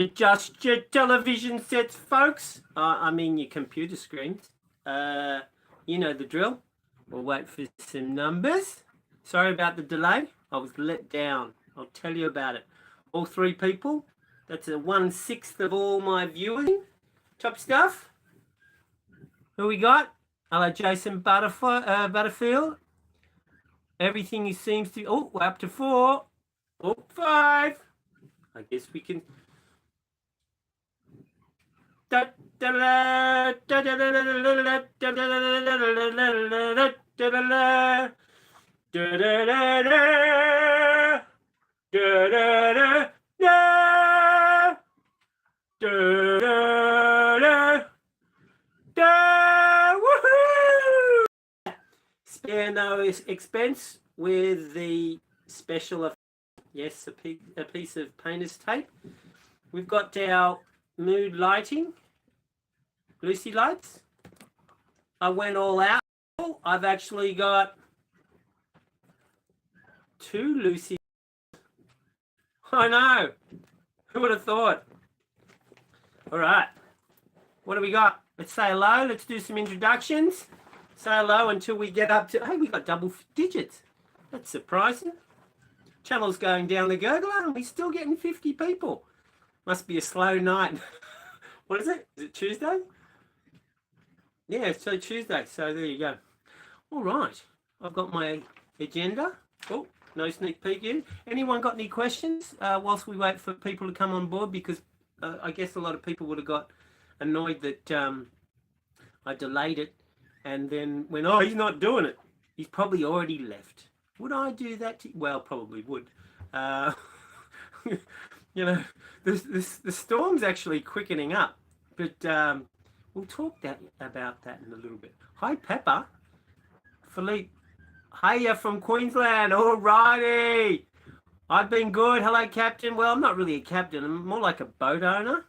Adjust your television sets, folks. I mean your computer screens. You know the drill. We'll wait for some numbers. Sorry about the delay. I was let down. I'll tell you about it. All 3 people. That's a 1/6 of all my viewing. Top stuff. Who we got? Hello, Jason Butterfield. Everything seems to... Oh, we're up to 4. Oh, 5. I guess we can... Spare no expense with the special effect. Yes, a piece of painter's tape. We've got our mood lighting, Lucy lights. I went all out. I've actually got 2 Lucy. I know. Who would have thought? All right. What do we got? Let's say hello. Let's do some introductions. Say hello until we get up to... Hey, we got double digits. That's surprising. Channel's going down the gurgler and we're still getting 50 people. Must be a slow night. What is it? Is it Tuesday? Yeah, it's Tuesday. So there you go. All right. I've got my agenda. Oh, no sneak peek in. Anyone got any questions whilst we wait for people to come on board? Because I guess a lot of people would have got annoyed that I delayed it. And then when, oh, he's not doing it. He's probably already left. Would I do that? Well, probably would. You know, the storm's actually quickening up. But we'll talk about that in a little bit. Hi, Pepper. Philippe. Hiya from Queensland. All righty. I've been good. Hello, Captain. Well, I'm not really a captain. I'm more like a boat owner.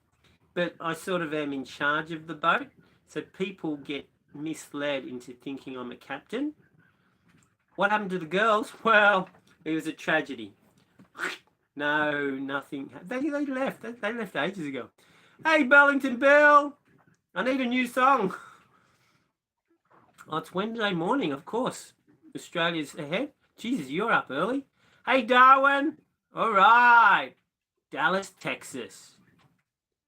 But I sort of am in charge of the boat. So people get misled into thinking I'm a captain. What happened to the girls? Well, it was a tragedy. No, nothing. They left. They left ages ago. Hey, Bellington Bill. I need a new song. Oh, it's Wednesday morning, of course. Australia's ahead. Jesus, you're up early. Hey, Darwin. All right. Dallas, Texas.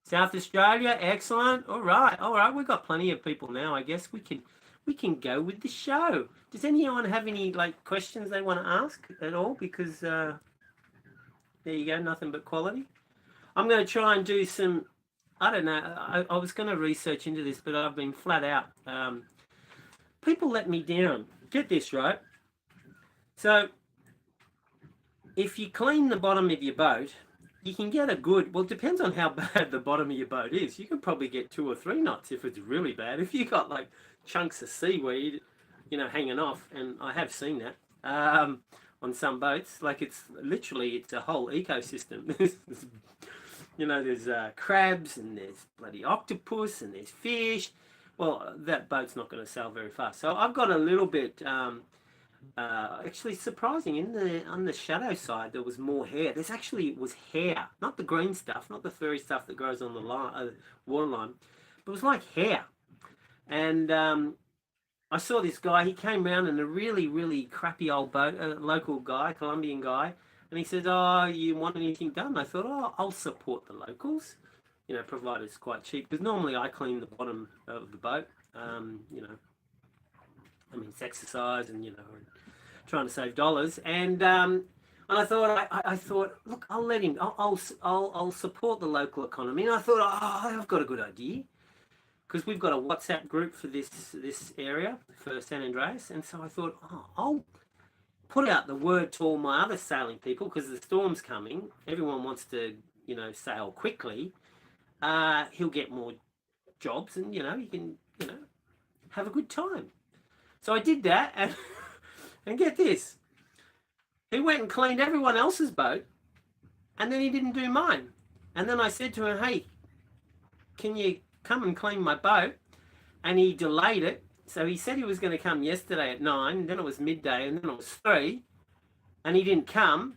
South Australia, excellent. All right. We've got plenty of people now. I guess we can go with the show. Does anyone have any questions they want to ask at all? Because there you go, nothing but quality. I'm going to try and do some. I don't know. I was going to research into this, but I've been flat out. People let me down. Get this right. So if you clean the bottom of your boat, you can get a good, well, it depends on how bad the bottom of your boat is. You can probably get 2 or 3 knots if it's really bad. If you got chunks of seaweed, hanging off, and I have seen that on some boats, it's a whole ecosystem. There's crabs and there's bloody octopus and there's fish. Well, that boat's not going to sail very fast. So I've got a little bit... actually surprising on the shadow side there was more hair. It was hair, not the green stuff, not the furry stuff that grows on the water line, but it was like hair. And I saw this guy. He came around in a really, really crappy old boat, a local guy, Colombian guy, and he said, "Oh, you want anything done?" I thought, "Oh, I'll support the locals, provided it's quite cheap, because normally I clean the bottom of the boat. It's exercise and trying to save dollars, and I thought, look, I'll let him. I'll support the local economy. And I thought, I've got a good idea, because we've got a WhatsApp group for this area for San Andreas, and so I thought, I'll put out the word to all my other sailing people, because the storm's coming. Everyone wants to sail quickly. He'll get more jobs, and he can have a good time. So I did that, and get this. He went and cleaned everyone else's boat, and then he didn't do mine. And then I said to him, "Hey, can you come and clean my boat?" And he delayed it. So he said he was going to come yesterday at 9, and then it was midday, and then it was 3, and he didn't come.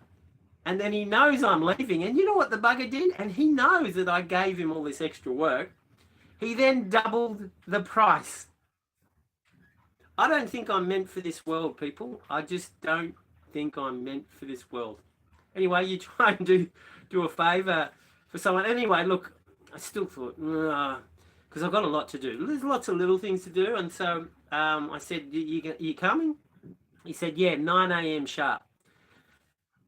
And then he knows I'm leaving. And you know what the bugger did? And he knows that I gave him all this extra work. He then doubled the price. I don't think I'm meant for this world, people. I just don't think I'm meant for this world. Anyway, you try and do a favour for someone. Anyway, look, I still thought, because I've got a lot to do. There's lots of little things to do. And so I said, you coming? He said, yeah, 9 a.m. sharp.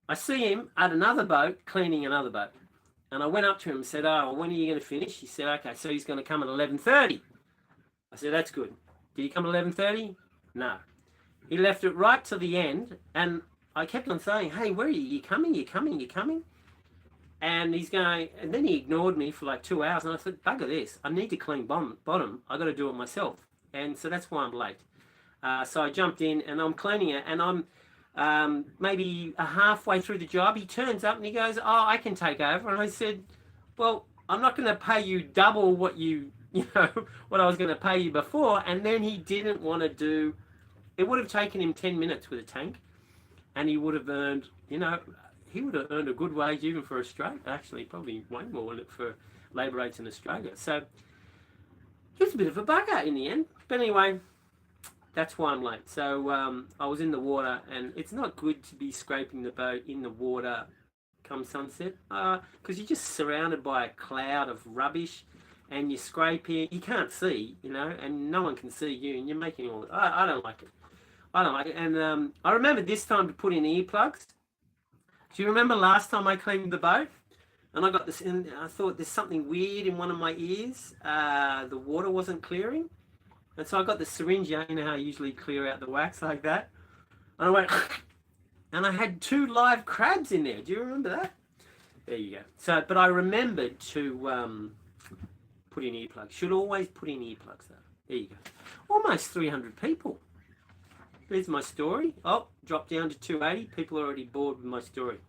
I see him at another boat, cleaning another boat. And I went up to him and said, oh, when are you going to finish? He said, okay, so he's going to come at 11:30. I said, that's good. Did he come at 11:30? No. He left it right to the end. And I kept on saying, hey, where are you? You coming? You coming? You coming? And he's going, and then he ignored me for like 2 hours. And I said, bugger this. I need to clean bottom. I got to do it myself. And so that's why I'm late. So I jumped in and I'm cleaning it. And I'm maybe halfway through the job. He turns up and he goes, oh, I can take over. And I said, well, I'm not going to pay you double what what I was going to pay you before. And then he didn't want to do, it would have taken him 10 minutes with a tank. And he would have earned, he would have earned a good wage even for Australia. Actually, probably way more than it for labour rates in Australia. So he was a bit of a bugger in the end. But anyway, that's why I'm late. So I was in the water, and it's not good to be scraping the boat in the water come sunset, because you're just surrounded by a cloud of rubbish, and you're scraping. You can't see, and no one can see you, and you're making all. I don't like it. I don't like it. And I remember this time to put in earplugs. Do you remember last time I cleaned the boat? And I got this, and I thought there's something weird in one of my ears. The water wasn't clearing. And so I got the syringe, how I usually clear out the wax like that. And I went, and I had 2 live crabs in there. Do you remember that? There you go. So, but I remembered to put in earplugs. Should always put in earplugs though. There you go. Almost 300 people. There's my story. Oh, dropped down to 280. People are already bored with my story.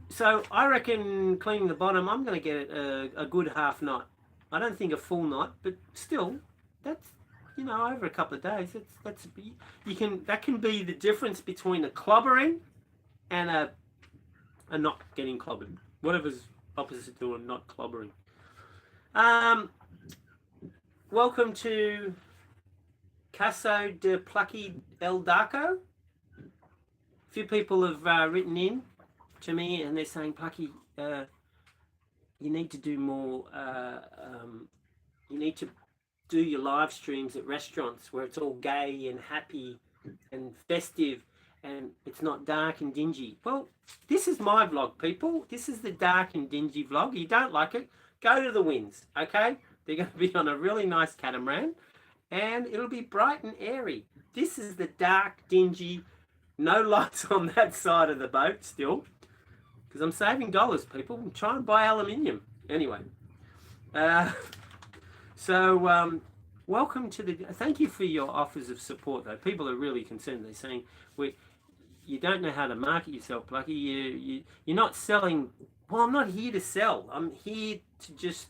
So I reckon cleaning the bottom, I'm going to get a good half knot. I don't think a full knot, but still, that's over a couple of days. That can be the difference between a clobbering and a not getting clobbered. Whatever's opposite to a not clobbering. Welcome to Caso de Plucky El Darko. A few people have written in to me and they're saying, Plucky, you need to do more, you need to do your live streams at restaurants where it's all gay and happy and festive and it's not dark and dingy. Well, this is my vlog, people. This is the dark and dingy vlog. You don't like it, go to the Winds, okay? They're going to be on a really nice catamaran and it'll be bright and airy. This is the dark, dingy, no lights on that side of the boat still. Because I'm saving dollars, people. I'm trying to buy aluminium. Anyway. Welcome to the... Thank you for your offers of support, though. People are really concerned. They're saying, you don't know how to market yourself, Plucky. You're not selling... Well, I'm not here to sell. I'm here to just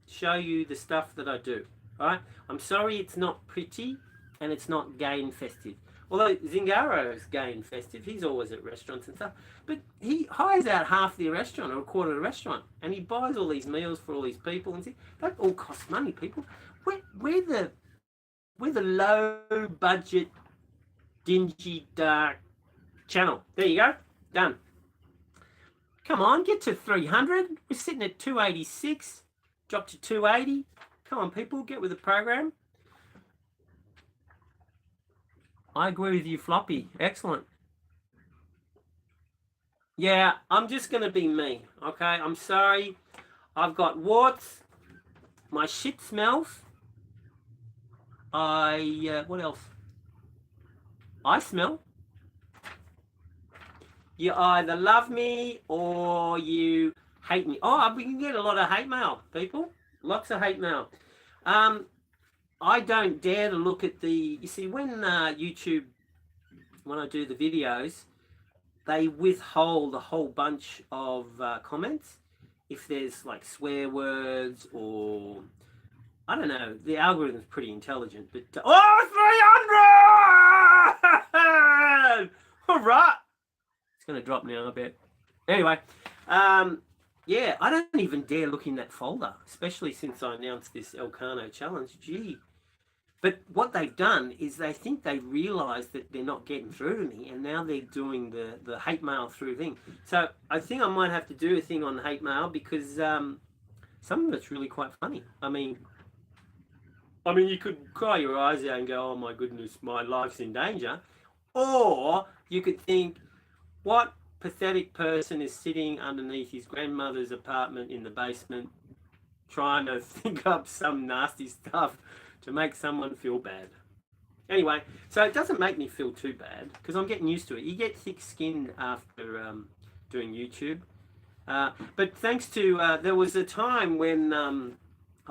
show you the stuff that I do. All right? I'm sorry it's not pretty and it's not gay and festive. Although Zingaro is gay and festive, he's always at restaurants and stuff. But he hires out half the restaurant or a quarter of the restaurant. And he buys all these meals for all these people. And that all costs money, people. We're the low budget, dingy, dark channel. There you go. Done. Come on, get to 300. We're sitting at 286. Drop to 280. Come on, people, get with the program. I agree with you, Floppy. Excellent. Yeah, I'm just going to be me, okay? I'm sorry. I've got warts. My shit smells. What else? I smell. You either love me or you hate me. Oh, we can get a lot of hate mail, people. Lots of hate mail. I don't dare to look at you see, when YouTube, when I do the videos, they withhold a whole bunch of comments. If there's like swear words or, I don't know, the algorithm's pretty intelligent, but, 300! All right. It's going to drop now, I bet. Anyway, yeah, I don't even dare look in that folder, especially since I announced this Elcano challenge. Gee. But what they've done is they think they realise that they're not getting through to me, and now they're doing the hate mail through thing. So I think I might have to do a thing on hate mail, because some of it's really quite funny. I mean, you could cry your eyes out and go, oh my goodness, my life's in danger. Or you could think, what pathetic person is sitting underneath his grandmother's apartment in the basement trying to think up some nasty stuff to make someone feel bad. Anyway, so it doesn't make me feel too bad, because I'm getting used to it. You get thick-skinned after doing YouTube. But thanks to, there was a time when a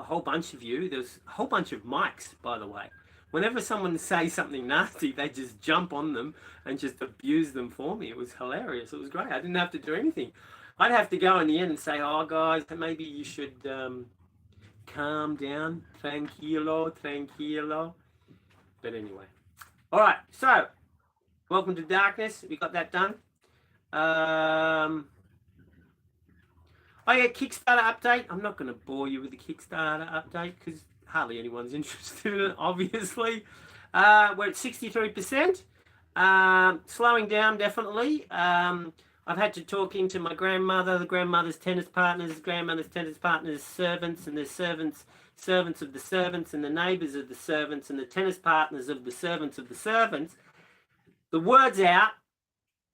whole bunch of you, there was a whole bunch of mics, by the way. Whenever someone says something nasty, they just jump on them and just abuse them for me. It was hilarious. It was great. I didn't have to do anything. I'd have to go in the end and say, oh, guys, maybe you should calm down. Tranquilo. But anyway. All right. So, welcome to darkness. We got that done. Oh yeah, Kickstarter update. I'm not going to bore you with the Kickstarter update because hardly anyone's interested in it, obviously. We're at 63%. Slowing down, definitely. I've had to talk into my grandmother, the grandmother's tennis partners, servants, and their servants of the servants, and the neighbours of the servants, and the tennis partners of the servants of the servants. The word's out,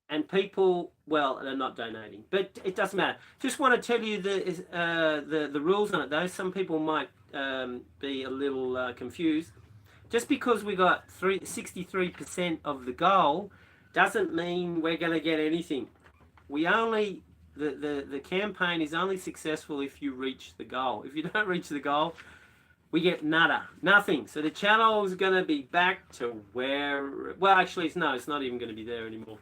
and people, well, they're not donating, but it doesn't matter. Just want to tell you the rules on it, though. Some people might be a little confused. Just because we got 63% of the goal doesn't mean we're going to get anything. We only, the campaign is only successful if you reach the goal. If you don't reach the goal, we get nada, nothing. So the channel is going to be back to where, well, actually, no, it's not even going to be there anymore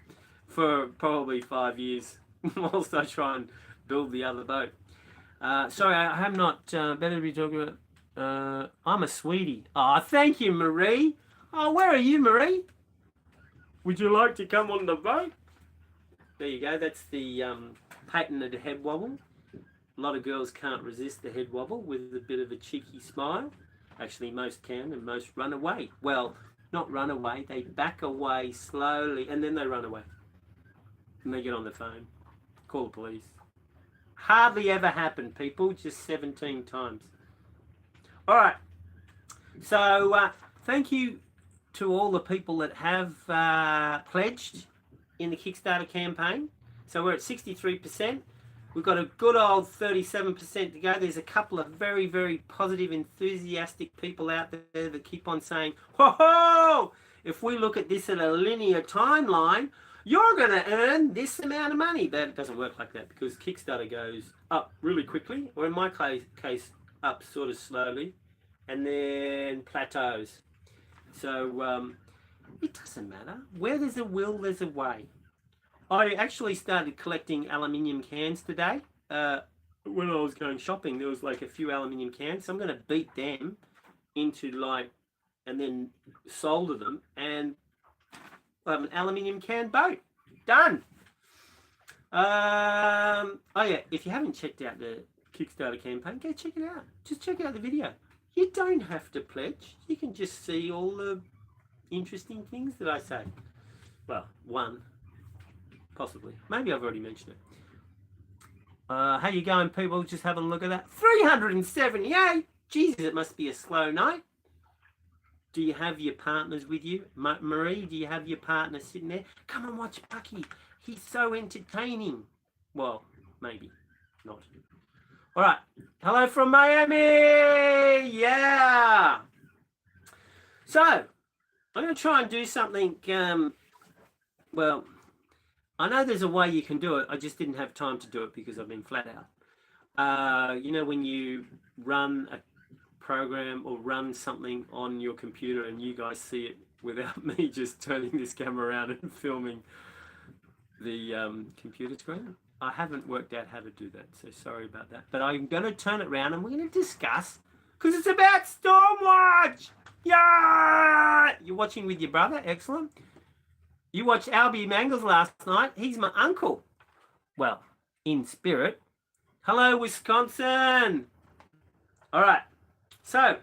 for probably 5 years whilst I try and build the other boat. Sorry, I am not better to be talking about. I'm a sweetie. Oh, thank you, Marie. Oh, where are you, Marie? Would you like to come on the boat? There you go. That's the patented head wobble. A lot of girls can't resist the head wobble with a bit of a cheeky smile. Actually, most can, and most run away. Well, not run away. They back away slowly, and then they run away. And they get on the phone. Call the police. Hardly ever happened, people. Just 17 times. All right. So, thank you to all the people that have pledged in the Kickstarter campaign. So we're at 63%. We've got a good old 37% to go. There's a couple of very, very positive, enthusiastic people out there that keep on saying, ho, if we look at this at a linear timeline, you're going to earn this amount of money. But it doesn't work like that because Kickstarter goes up really quickly, or in my case, up sort of slowly, and then plateaus. So it doesn't matter. Where there's a will, there's a way. I actually started collecting aluminium cans today. When I was going shopping, there was like a few aluminium cans. So I'm going to beat them into and then solder them, and we'll have an aluminium can boat. Done. Oh yeah, if you haven't checked out the Kickstarter campaign, go check it out. Just check out the video. You don't have to pledge. You can just see all the interesting things that I say. Well, one. Possibly. Maybe I've already mentioned it. How you going, people? Just having a look at that. 378! Jesus, it must be a slow night. Do you have your partners with you? Marie, do you have your partner sitting there? Come and watch Bucky. He's so entertaining. Well, maybe not. All right. Hello from Miami. Yeah. So, I'm going to try and do something. Well, I know there's a way you can do it. I just didn't have time to do it because I've been flat out. You know, when you run a program or run something on your computer and you guys see it without me just turning this camera around and filming the computer screen. I haven't worked out how to do that, so sorry about that. But I'm going to turn it around and we're going to discuss, because it's about Stormwatch! Yeah! You're watching with your brother? Excellent. You watched Albie Mangles last night. He's my uncle. Well, in spirit. Hello, Wisconsin. All right. So,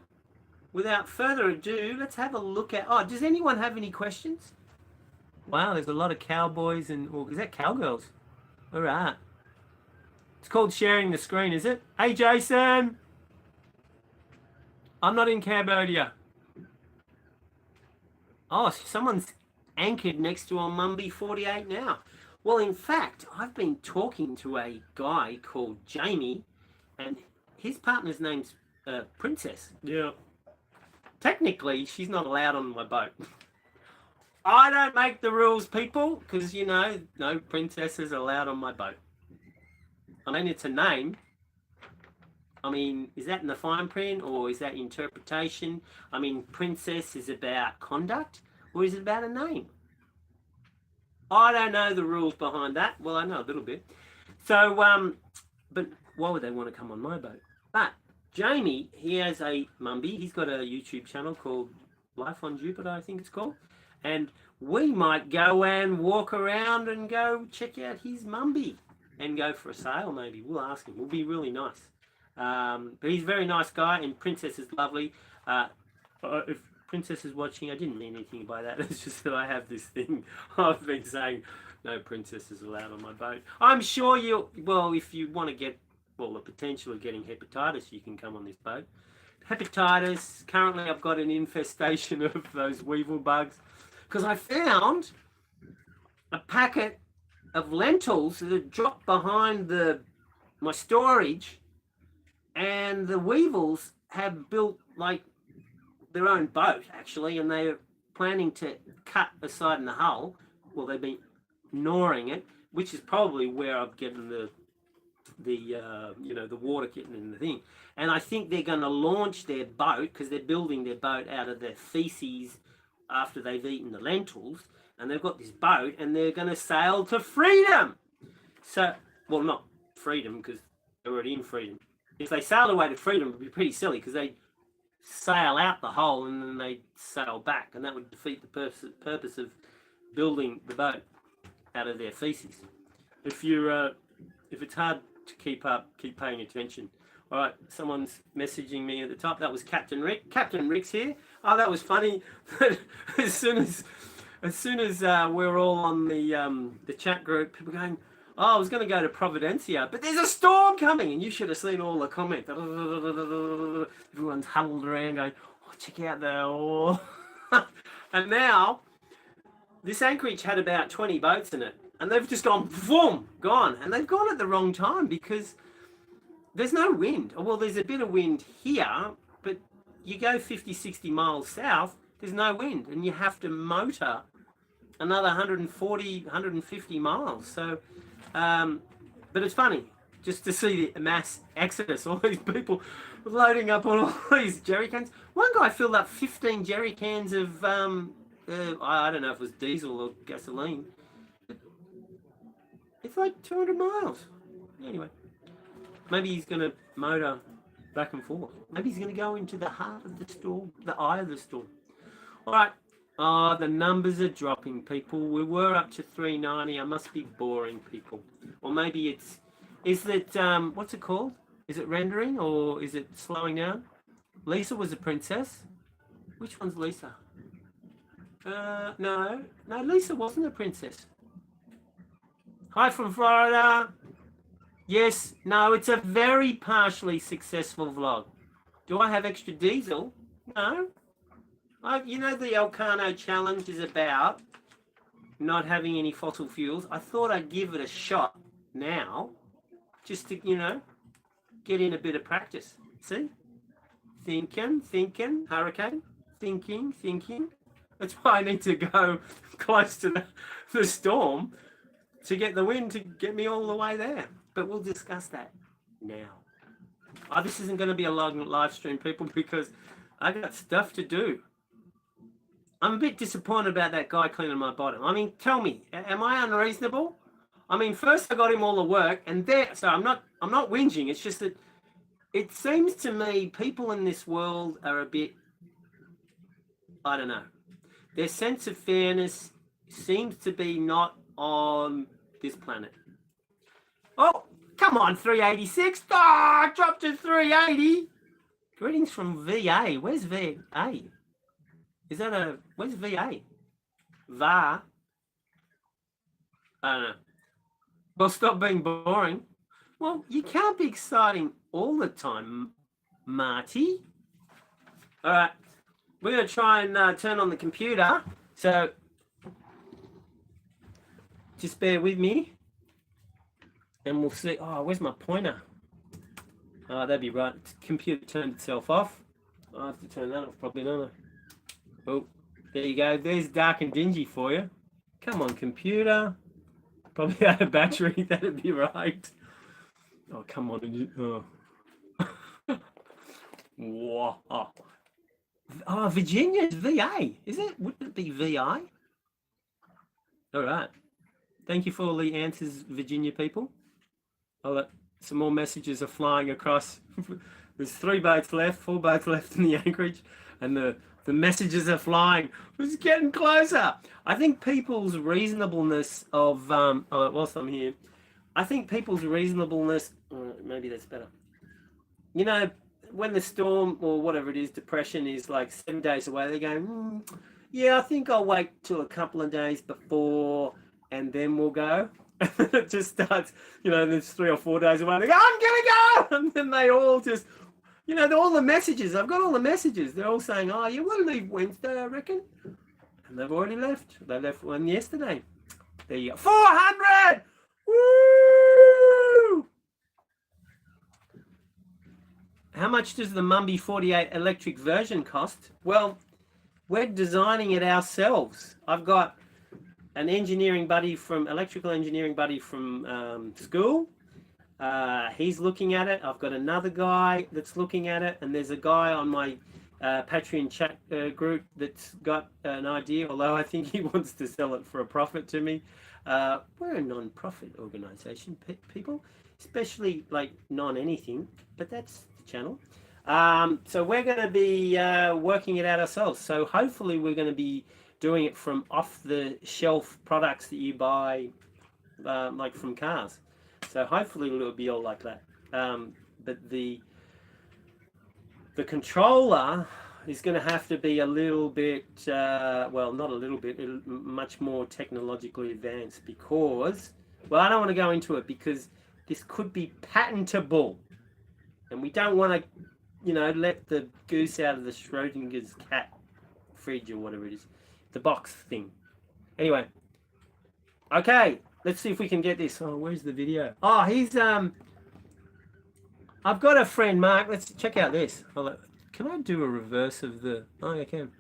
without further ado, let's have a look at... Oh, does anyone have any questions? Wow, there's a lot of cowboys and... Oh, is that cowgirls? All right. It's called sharing the screen, is it? Hey, Jason. I'm not in Cambodia. Oh, someone's anchored next to a Mumby 48 now. Well, in fact, I've been talking to a guy called Jamie, and his partner's name's Princess. Yeah. Technically, she's not allowed on my boat. I don't make the rules, people, because, you know, no princesses allowed on my boat. I mean, it's a name. I mean, is that in the fine print or is that interpretation? I mean, princess is about conduct or is it about a name? I don't know the rules behind that. Well, I know a little bit. So, but why would they want to come on my boat? But Jamie, he has a Mumby. He's got a YouTube channel called Life on Jupiter, I think it's called. And we might go and walk around and go check out his Mumby and go for a sail maybe. We'll ask him. It'll be really nice. But he's a very nice guy, and Princess is lovely. If Princess is watching, I didn't mean anything by that. It's just that I have this thing. I've been saying no princesses allowed on my boat. I'm sure you, well, if you want to get, well, the potential of getting hepatitis, you can come on this boat. Hepatitis, currently I've got an infestation of those weevil bugs because I found a packet of lentils that had dropped behind my storage, and the weevils have built like their own boat actually, and they're planning to cut a side in the hull. Well, they've been gnawing it, which is probably where I'm getting the water getting in the thing. And I think they're going to launch their boat because they're building their boat out of their feces after they've eaten the lentils, and they've got this boat and they're going to sail to freedom. So, well, not freedom because they're already in freedom. If they sailed away to freedom, it would be pretty silly because they sail out the hole and then they sail back, and that would defeat the purpose of building the boat out of their feces. If it's hard to keep up, keep paying attention. All right, someone's messaging me at the top. That was Captain Rick. Captain Rick's here. Oh, that was funny. as soon as we're all on the chat group, people going, oh, I was going to go to Providencia, but there's a storm coming. And you should have seen all the comments. Everyone's huddled around going, oh, check out the... And now, this anchorage had about 20 boats in it. And they've just gone, boom, gone. And they've gone at the wrong time because there's no wind. Well, there's a bit of wind here, but you go 50, 60 miles south, there's no wind. And you have to motor another 140, 150 miles. So... but it's funny just to see the mass exodus, all these people loading up on all these jerry cans. One guy filled up 15 jerry cans of, I don't know if it was diesel or gasoline. It's like 200 miles. Anyway, maybe he's going to motor back and forth. Maybe he's going to go into the heart of the storm, the eye of the storm. All right. Oh, the numbers are dropping, people. We were up to 390. I must be boring people. Or maybe is it, what's it called? Is it rendering or is it slowing down? Lisa was a princess. Which one's Lisa? No, Lisa wasn't a princess. Hi from Florida. Yes, no, it's a very partially successful vlog. Do I have extra diesel? No. You know, the Elcano challenge is about not having any fossil fuels. I thought I'd give it a shot now, just to, you know, get in a bit of practice. See? Thinking, hurricane, thinking. That's why I need to go close to the storm to get the wind to get me all the way there. But we'll discuss that now. Oh, this isn't going to be a long live stream, people, because I got stuff to do. I'm a bit disappointed about that guy cleaning my bottom. I mean, tell me, am I unreasonable? I mean, first I got him all the work, and so I'm not whinging. It's just that it seems to me people in this world are a bit, I don't know. Their sense of fairness seems to be not on this planet. Oh, come on, 386. Oh, dropped to 380. Greetings from VA. Where's VA? Is that a, where's VA? VAR? I don't know. Well, stop being boring. Well, you can't be exciting all the time, Marty. All right. We're going to try and turn on the computer. So just bear with me. And we'll see. Oh, where's my pointer? Oh, that'd be right. The computer turned itself off. I have to turn that off probably, don't I? Oh, there you go. There's dark and dingy for you. Come on, computer. Probably out of battery. That'd be right. Oh, come on. Oh. Whoa. Oh, Virginia's VA. Is it? Wouldn't it be VI? All right. Thank you for all the answers, Virginia people. Some more messages are flying across. There's 3 boats left, 4 boats left in the anchorage, and the messages are flying. It's getting closer. I think people's reasonableness of, whilst I'm here, I think people's reasonableness, maybe that's better. You know, when the storm or whatever it is, depression is like 7 days away, they're going, yeah, I think I'll wait till a couple of days before and then we'll go. And it just starts, you know, there's 3 or 4 days away. They go, I'm going to go. And then they all just, you know, all the messages. I've got all the messages. They're all saying, oh, you will leave Wednesday, I reckon. And they've already left. They left one yesterday. There you go. 400! Woo! How much does the Mumby 48 electric version cost? Well, we're designing it ourselves. I've got an electrical engineering buddy from school. He's looking at it. I've got another guy that's looking at it, and there's a guy on my Patreon chat group that's got an idea, although I think he wants to sell it for a profit to me. We're a non-profit organization, people, especially like non-anything, but that's the channel. So we're going to be working it out ourselves. So hopefully we're going to be doing it from off-the-shelf products that you buy, like from cars. So hopefully it'll be all like that. But the controller is going to have to be a little bit, well, not a little bit, much more technologically advanced because, well, I don't want to go into it because this could be patentable. And we don't want to, you know, let the goose out of the Schrodinger's cat fridge or whatever it is. The box thing. Anyway. Okay. Let's see if we can get this. Oh, where's the video? Oh, he's, I've got a friend, Mark. Let's check out this. Can I do a reverse of the, oh, I can.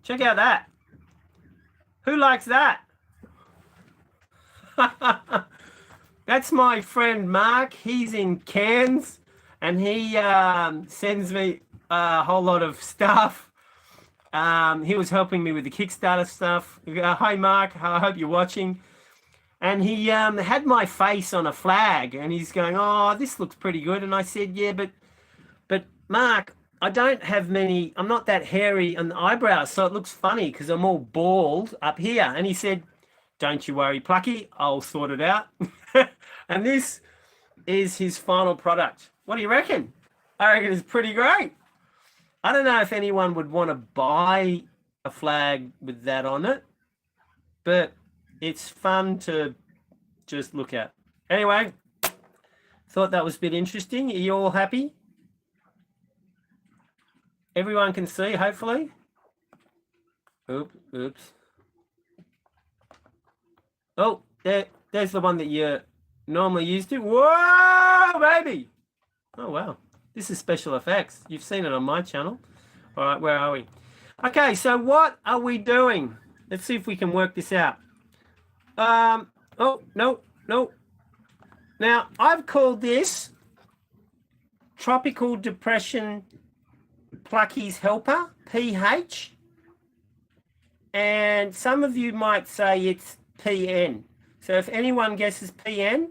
Check out that. Who likes that? That's my friend, Mark. He's in Cairns and he sends me a whole lot of stuff. He was helping me with the Kickstarter stuff. Hi, Mark. I hope you're watching. And he had my face on a flag, and he's going, "Oh, this looks pretty good." And I said, "Yeah, but Mark, I don't have many. I'm not that hairy on the eyebrows, so it looks funny because I'm all bald up here." And he said, "Don't you worry, Plucky. I'll sort it out." And this is his final product. What do you reckon? I reckon it's pretty great. I don't know if anyone would want to buy a flag with that on it, but it's fun to just look at. Anyway, thought that was a bit interesting. Are you all happy? Everyone can see, hopefully. Oops. Oh, there's the one that you're normally used to. Whoa, baby! Oh, wow. This is special effects. You've seen it on my channel. All right, where are we? Okay, so what are we doing? Let's see if we can work this out. Oh, no. Now, I've called this Tropical Depression Plucky's Helper, PH. And some of you might say it's PN. So if anyone guesses PN,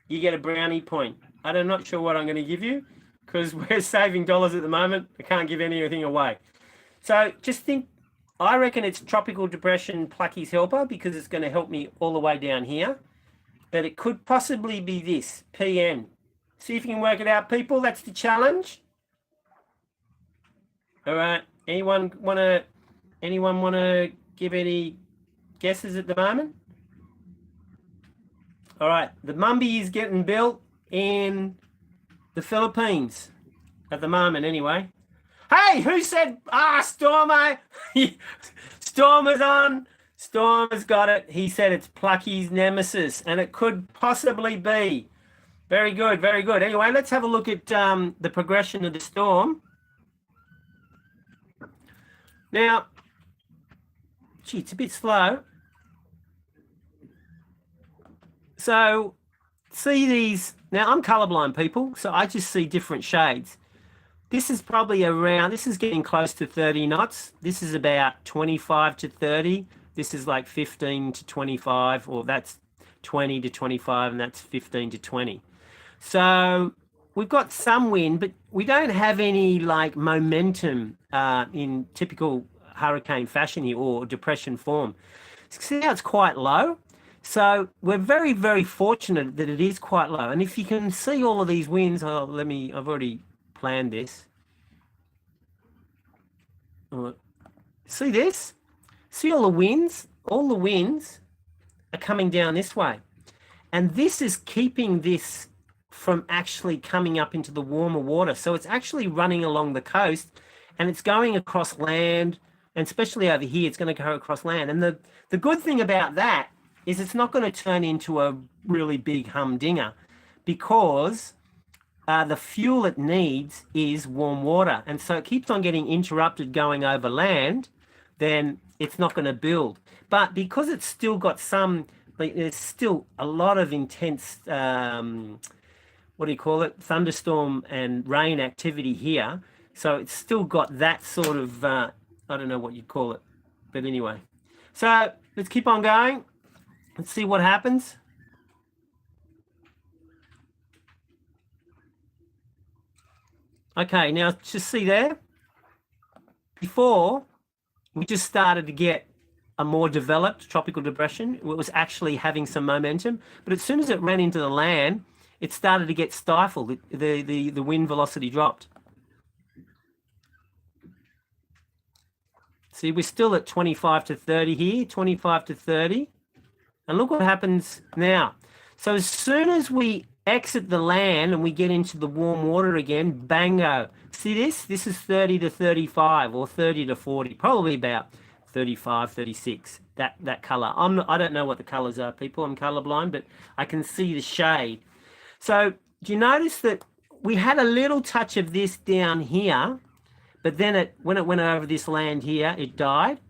you get a brownie point. I'm not sure what I'm going to give you, because we're saving dollars at the moment. I can't give anything away. So just think I reckon it's Tropical Depression Plucky's Helper because it's going to help me all the way down here. But it could possibly be this, PN. See if you can work it out, people. That's the challenge. All right. Anyone want to give any guesses at the moment? All right. The Mumby is getting built in the Philippines at the moment anyway. Hey, who said, Stormo? Stormer's on. Stormer's got it. He said it's Plucky's nemesis, and it could possibly be. Very good, very good. Anyway, let's have a look at the progression of the storm. Now, gee, it's a bit slow. So, see these. Now, I'm colorblind, people, so I just see different shades. This is probably around, this is getting close to 30 knots. This is about 25 to 30. This is like 15 to 25, or that's 20 to 25, and that's 15 to 20. So we've got some wind, but we don't have any like momentum in typical hurricane fashion here, or depression form. See how it's quite low? So we're very, very fortunate that it is quite low. And if you can see all of these winds, I've already planned this. See this? See all the winds? All the winds are coming down this way. And this is keeping this from actually coming up into the warmer water. So it's actually running along the coast, and it's going across land, and especially over here, it's going to go across land. And the good thing about that is it's not going to turn into a really big humdinger, because the fuel it needs is warm water. And so it keeps on getting interrupted going over land, then it's not going to build. But because it's still got some, like, there's still a lot of intense, thunderstorm and rain activity here. So it's still got that sort of, I don't know what you'd call it. But anyway, so let's keep on going. Let's see what happens. Okay, now just see there, before we just started to get a more developed tropical depression. It was actually having some momentum, but as soon as it ran into the land, it started to get stifled. The wind velocity dropped. See, we're still at 25 to 30 here, 25 to 30. And look what happens now. So as soon as we exit the land and we get into the warm water again, bango. See this? This is 30 to 35 or 30 to 40, probably about 35, 36, that color. I don't know what the colors are, people. I'm colorblind, but I can see the shade. So do you notice that we had a little touch of this down here, but then when it went over this land here, it died.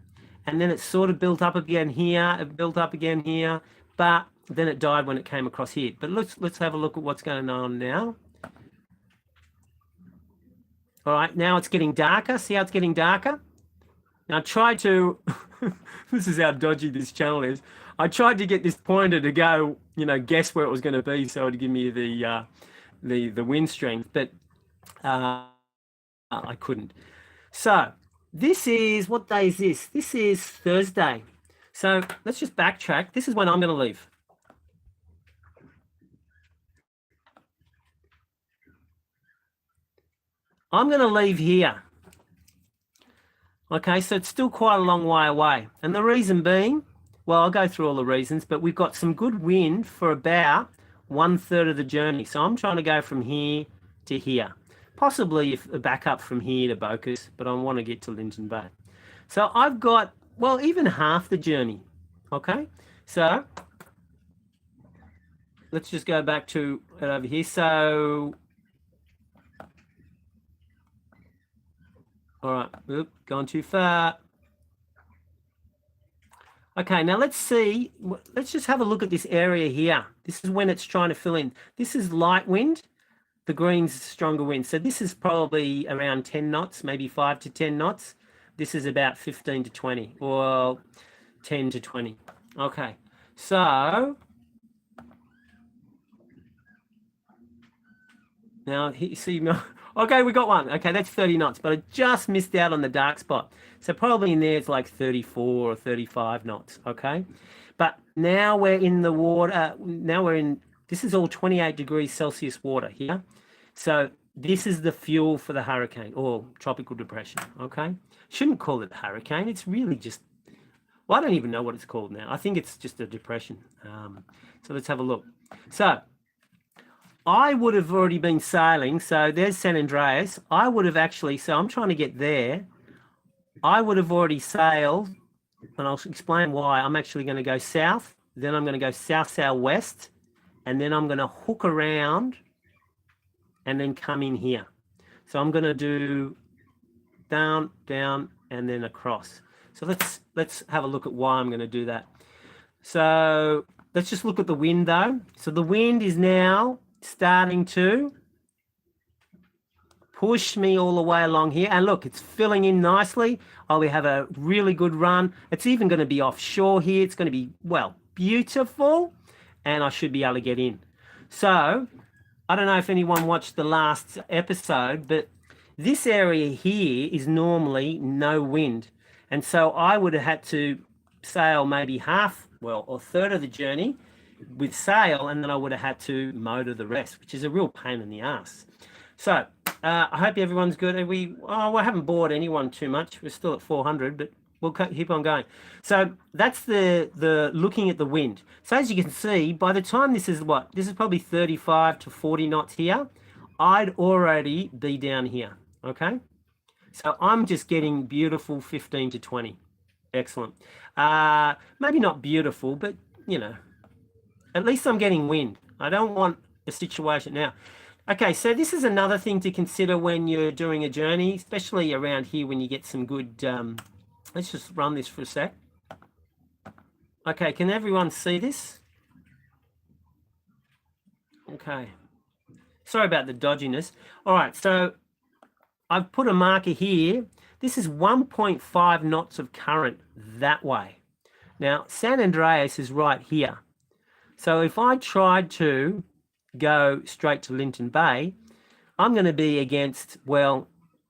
And then it sort of built up again here, it built up again here, but then it died when it came across here. But let's have a look at what's going on now. All right, now it's getting darker. See how it's getting darker? Now I tried to, this is how dodgy this channel is. I tried to get this pointer to go, guess where it was going to be, so it'd give me the wind strength, but I couldn't. So this is, what day is this? This is Thursday. So let's just backtrack. This is when I'm going to leave. I'm going to leave here. Okay, so it's still quite a long way away. And the reason being, well, I'll go through all the reasons, but we've got some good wind for about 1/3 of the journey. So I'm trying to go from here to here. Possibly back up from here to Bocas, but I want to get to Linton Bay. So I've got, well, even half the journey. Okay, so let's just go back to it over here. So, all right, oop, gone too far. Okay, now let's see. Let's just have a look at this area here. This is when it's trying to fill in. This is light wind. The green's stronger wind. So this is probably around 10 knots, maybe 5 to 10 knots. This is about 15 to 20, or 10 to 20. Okay, so Now, see, okay, we got one. Okay, that's 30 knots, but I just missed out on the dark spot. So probably in there it's like 34 or 35 knots, okay? But now we're in the water. Now we're in, this is all 28 degrees Celsius water here. So this is the fuel for the hurricane or tropical depression, okay? Shouldn't call it a hurricane. It's really just, well, I don't even know what it's called now. I think it's just a depression. So let's have a look. So I would have already been sailing. So there's San Andreas. I would have actually, so I'm trying to get there. I would have already sailed, and I'll explain why. I'm actually going to go south, then I'm going to go south-southwest, and then I'm going to hook around and then come in here. So I'm going to do down, down, and then across. So let's have a look at why I'm going to do that. So let's just look at the wind though. So the wind is now starting to push me all the way along here, and look, it's filling in nicely. We have a really good run. It's even going to be offshore here. It's going to be, well, beautiful, and I should be able to get in. So I don't know if anyone watched the last episode, but this area here is normally no wind, and so I would have had to sail maybe half, well, or third of the journey with sail, and then I would have had to motor the rest, which is a real pain in the ass. So I hope everyone's good. We haven't bored anyone too much. We're still at 400, but we'll keep on going. So that's the looking at the wind. So as you can see, by the time this is probably 35 to 40 knots here, I'd already be down here, okay? So I'm just getting beautiful 15 to 20. Excellent. Maybe not beautiful, but, you know, at least I'm getting wind. I don't want a situation now. Okay, so this is another thing to consider when you're doing a journey, especially around here when you get some good, let's just run this for a sec. Okay, can everyone see this? Okay. Sorry about the dodginess. All right, so I've put a marker here. This is 1.5 knots of current that way. Now, San Andreas is right here. So if I tried to go straight to Linton Bay, I'm going to be against, well,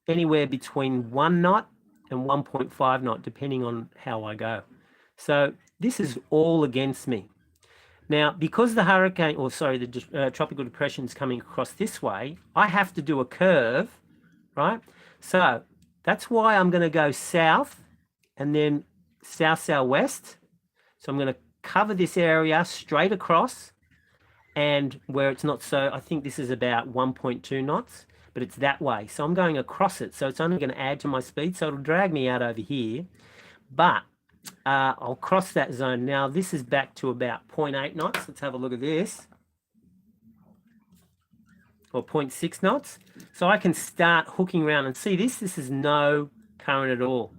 anywhere between 1 knot and 1.5 knot, depending on how I go. So this is all against me. Now, because the hurricane, or sorry, the tropical depression is coming across this way, I have to do a curve, right? So that's why I'm going to go south and then south-southwest. So I'm going to cover this area straight across, and where it's not so, I think this is about 1.2 knots, but it's that way. So I'm going across it. So it's only going to add to my speed. So it'll drag me out over here, but I'll cross that zone. Now this is back to about 0.8 knots. Let's have a look at this. Or 0.6 knots. So I can start hooking around and see this. This is no current at all.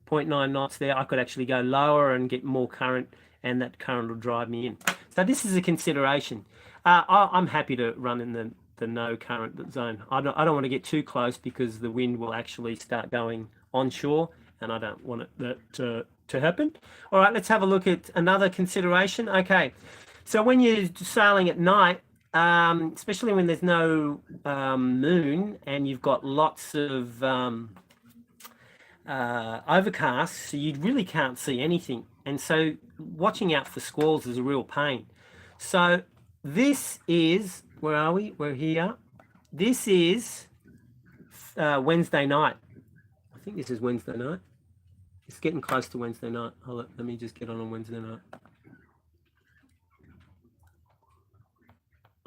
0.9 knots there. I could actually go lower and get more current, and that current will drive me in. So this is a consideration. I'm happy to run in the no current zone. I don't want to get too close because the wind will actually start going onshore, and I don't want that to happen. All right, let's have a look at another consideration. Okay, so when you're sailing at night, especially when there's no moon and you've got lots of overcast, so you really can't see anything. And so watching out for squalls is a real pain. So this is, where are we? We're here. This is Wednesday night. I think this is Wednesday night. It's getting close to Wednesday night. Let me just get on Wednesday night.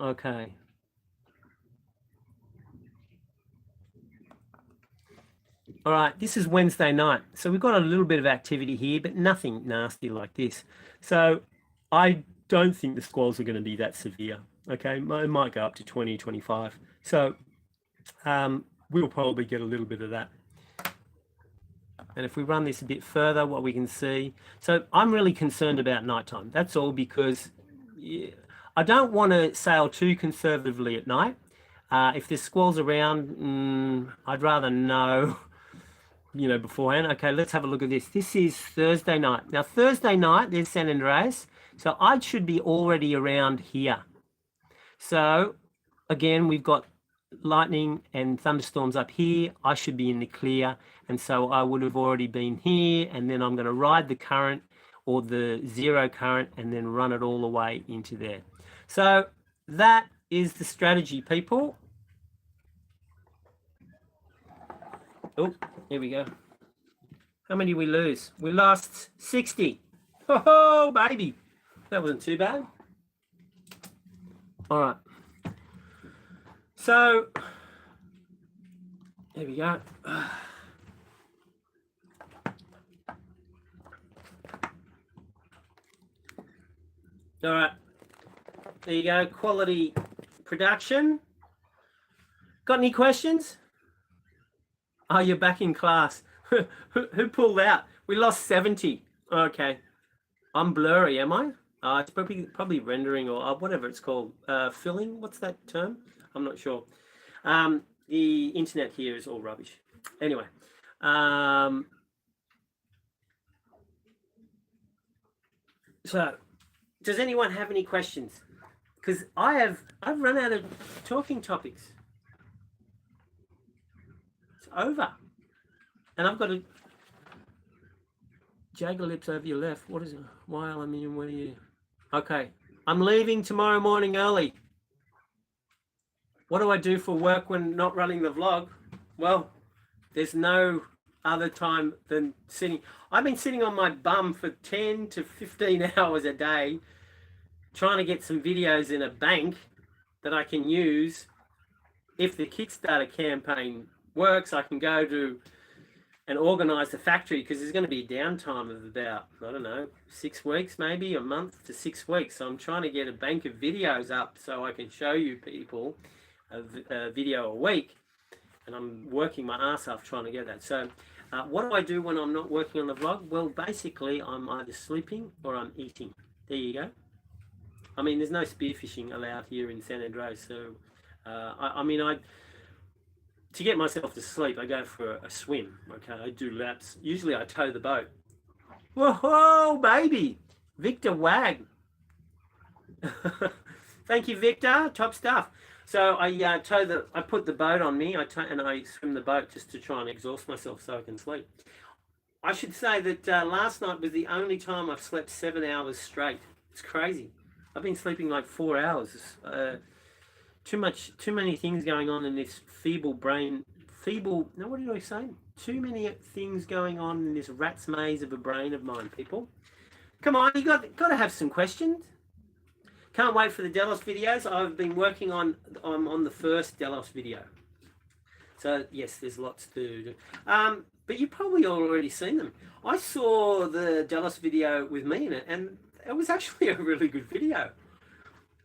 Okay. All right, this is Wednesday night. So we've got a little bit of activity here, but nothing nasty like this. So I don't think the squalls are going to be that severe. Okay, it might go up to 20, 25. So we'll probably get a little bit of that. And if we run this a bit further, what we can see. So I'm really concerned about nighttime. That's all, because I don't want to sail too conservatively at night. If there's squalls around, I'd rather know, beforehand. Okay, let's have a look at this. This is Thursday night. Now, Thursday night, there's San Andreas. So I should be already around here. So again, we've got lightning and thunderstorms up here, I should be in the clear. And so I would have already been here, and then I'm going to ride the current or the zero current and then run it all the way into there. So that is the strategy, people. Oh, here we go. How many did we lose? We lost 60. Oh, baby. That wasn't too bad. All right. So, there we go. All right. There you go. Quality production. Got any questions? Oh, you're back in class. Who pulled out? We lost 70. Okay. I'm blurry, am I? It's probably rendering or whatever it's called. Filling? What's that term? I'm not sure. The internet here is all rubbish. Anyway. So, does anyone have any questions? Because I've run out of talking topics. It's over. And I've got a jagger lips over your left. What is it? While I'm in, where are you? Okay. I'm leaving tomorrow morning early. What do I do for work when not running the vlog? Well, there's no other time than sitting. I've been sitting on my bum for 10 to 15 hours a day trying to get some videos in a bank that I can use. If the Kickstarter campaign works, I can go to and organize the factory, because there's going to be a downtime of about, I don't know, 6 weeks, maybe a month to 6 weeks. So I'm trying to get a bank of videos up so I can show you people a video a week, and I'm working my ass off trying to get that. So what do I do when I'm not working on the vlog? Well, basically I'm either sleeping or I'm eating. There you go. I mean, there's no spearfishing allowed here in San Andreas, so to get myself to sleep, I go for a swim. Okay, I do laps. Usually I tow the boat. Whoa, baby! Victor Wag. Thank you, Victor. Top stuff. So I put the boat on me. And I swim the boat just to try and exhaust myself so I can sleep. I should say that last night was the only time I've slept 7 hours straight. It's crazy. I've been sleeping like 4 hours. Too many things going on in this what did I say? Too many things going on in this rat's maze of a brain of mine, people. Come on, you got to have some questions. Can't wait for the Delos videos. I've been working on the first Delos video. So yes, there's lots to do. But you've probably already seen them. I saw the Delos video with me in it, and it was actually a really good video.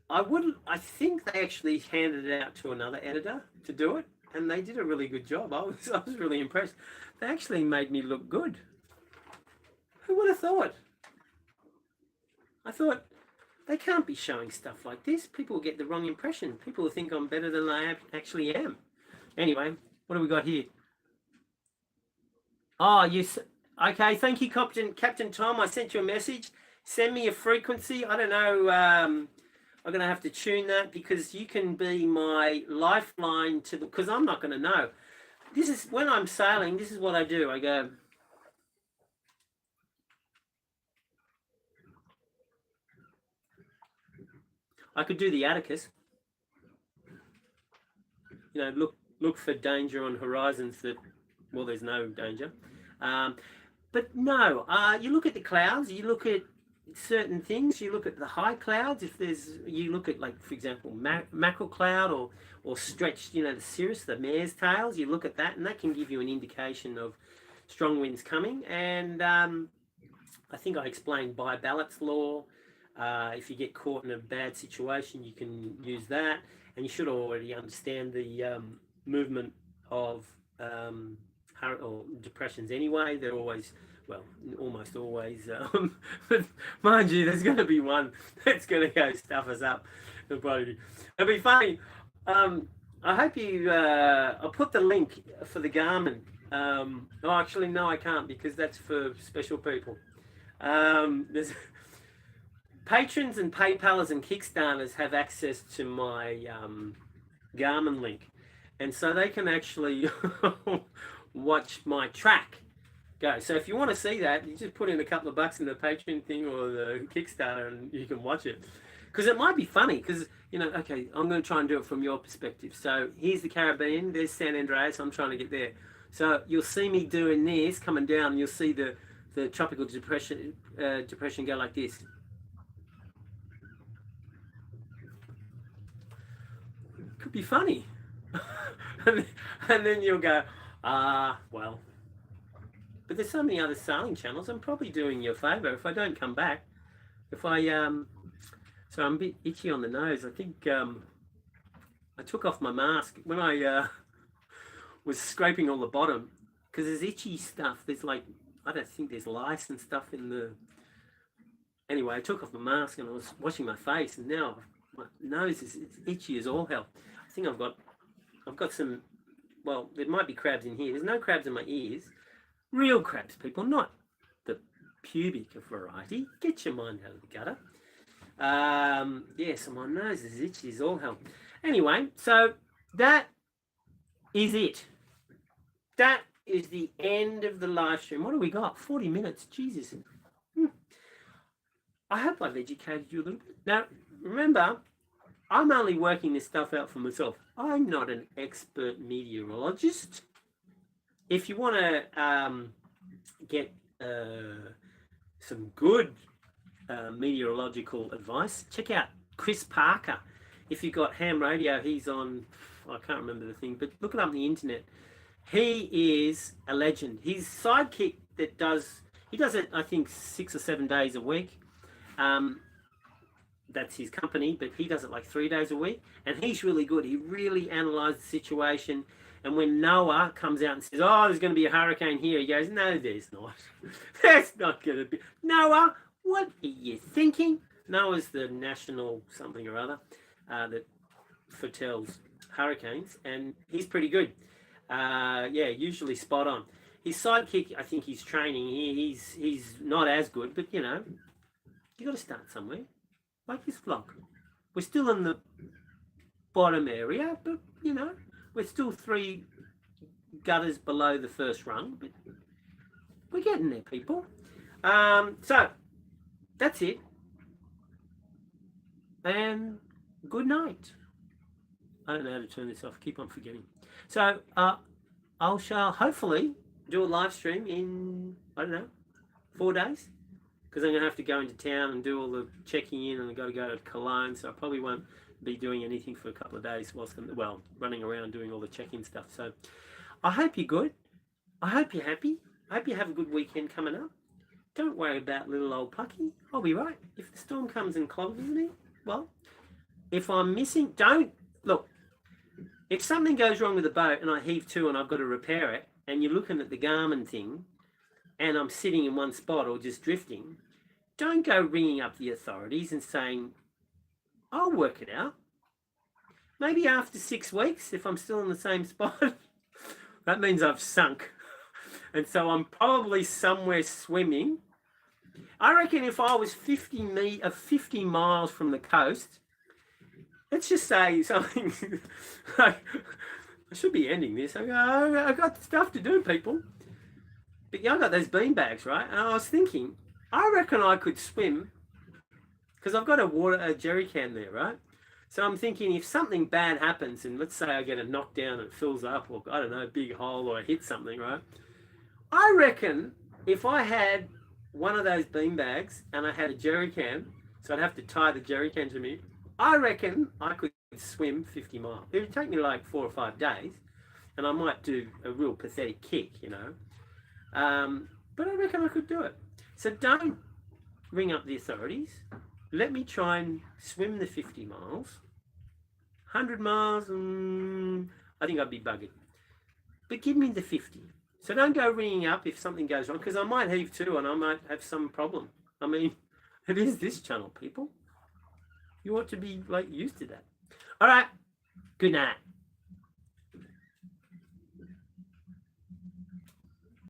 I think they actually handed it out to another editor to do it, and they did a really good job. I was really impressed. They actually made me look good. Who would have thought? I thought, they can't be showing stuff like this. People will get the wrong impression. People will think I'm better than I actually am. Anyway, what do we got here? Oh, yes. Okay, thank you, Captain Tom. I sent you a message. Send me a frequency. I don't know. I'm going to have to tune that, because you can be my lifeline to the, because I'm not going to know. This is when I'm sailing. This is what I do. I go, I could do the Atticus. You know, look for danger on horizons that, well, there's no danger. But no, you look at the clouds, you look at certain things, you look at the high clouds. You look at, like, for example, mackerel cloud or stretched, the cirrus, the mare's tails. You look at that, and that can give you an indication of strong winds coming. And I think I explained by Ballard's law. If you get caught in a bad situation, you can use that, and you should already understand the movement of or depressions anyway. They're always, well, almost always, but mind you, there's going to be one that's going to go stuff us up. It'll be funny. I hope you, I'll put the link for the Garmin. Actually, no, I can't, because that's for special people. There's patrons and PayPalers and Kickstarters have access to my Garmin link. and so they can actually watch my track go. So if you want to see that, you just put in a couple of bucks in the Patreon thing or the Kickstarter, and you can watch it. Because it might be funny. Because okay, I'm going to try and do it from your perspective. So here's the Caribbean. There's San Andreas. I'm trying to get there. So you'll see me doing this, coming down, and you'll see the tropical depression go like this. Could be funny. and then you'll go, well. But there's so many other sailing channels. I'm probably doing you a favour if I don't come back. If I so I'm a bit itchy on the nose. I think I took off my mask when I was scraping all the bottom, because there's itchy stuff. There's like, I don't think there's lice and stuff in the. Anyway, I took off my mask and I was washing my face, and now my nose is itchy as all hell. I think I've got some. Well, there might be crabs in here. There's no crabs in my ears. Real crabs, people, not the pubic variety. Get your mind out of the gutter. Yeah, so my nose is itchy as all hell. Anyway, so that is it. That is the end of the live stream. What do we got? 40 minutes. Jesus. I hope I've educated you a little bit. Now, remember, I'm only working this stuff out for myself. I'm not an expert meteorologist. If you want to get some good meteorological advice, check out Chris Parker. If you've got ham radio, he's on, I can't remember the thing, but look it up on the internet. He is a legend. His sidekick he does it, I think, 6 or 7 days a week. That's his company, but he does it like 3 days a week, and he's really good. He really analyzes the situation. And when Noah comes out and says, oh, there's going to be a hurricane here, he goes, no, there's not. There's not going to be. Noah, what are you thinking? Noah's the national something or other that foretells hurricanes, and he's pretty good. Yeah, usually spot on. His sidekick, I think he's training. He's not as good, but you got to start somewhere. Like this vlog. We're still in the bottom area, but we're still 3 gutters below the first rung, but we're getting there, people. So that's it. And good night. I don't know how to turn this off. Keep on forgetting. So I shall hopefully do a live stream in, I don't know, 4 days. Because I'm going to have to go into town and do all the checking in, and I've got to go to Cologne, so I probably won't be doing anything for a couple of days whilst I'm, running around doing all the check-in stuff. So I hope you're good. I hope you're happy. I hope you have a good weekend coming up. Don't worry about little old Plucky. I'll be right. If the storm comes and clogs me, well, if I'm missing, look, if something goes wrong with the boat and I heave to and I've got to repair it, and you're looking at the Garmin thing, and I'm sitting in one spot or just drifting, don't go ringing up the authorities and saying, I'll work it out. Maybe after 6 weeks, if I'm still in the same spot, that means I've sunk. And so I'm probably somewhere swimming. I reckon if I was 50 miles from the coast, let's just say something, I should be ending this. I've got stuff to do, people. But yeah, I got those bean bags, right? And I was thinking, I reckon I could swim, because I've got a jerry can there, right? So I'm thinking, if something bad happens, and let's say I get a knockdown and it fills up, or I don't know, a big hole, or I hit something, right? I reckon if I had one of those bean bags and I had a jerry can, so I'd have to tie the jerry can to me, I reckon I could swim 50 miles. It would take me like 4 or 5 days, and I might do a real pathetic kick, but I reckon I could do it. So don't ring up the authorities. Let me try and swim the 50 miles. 100 miles, I think I'd be buggered. But give me the 50. So don't go ringing up if something goes wrong, because I might heave to and I might have some problem. I mean, it is this channel, people. You ought to be used to that. All right. Good night.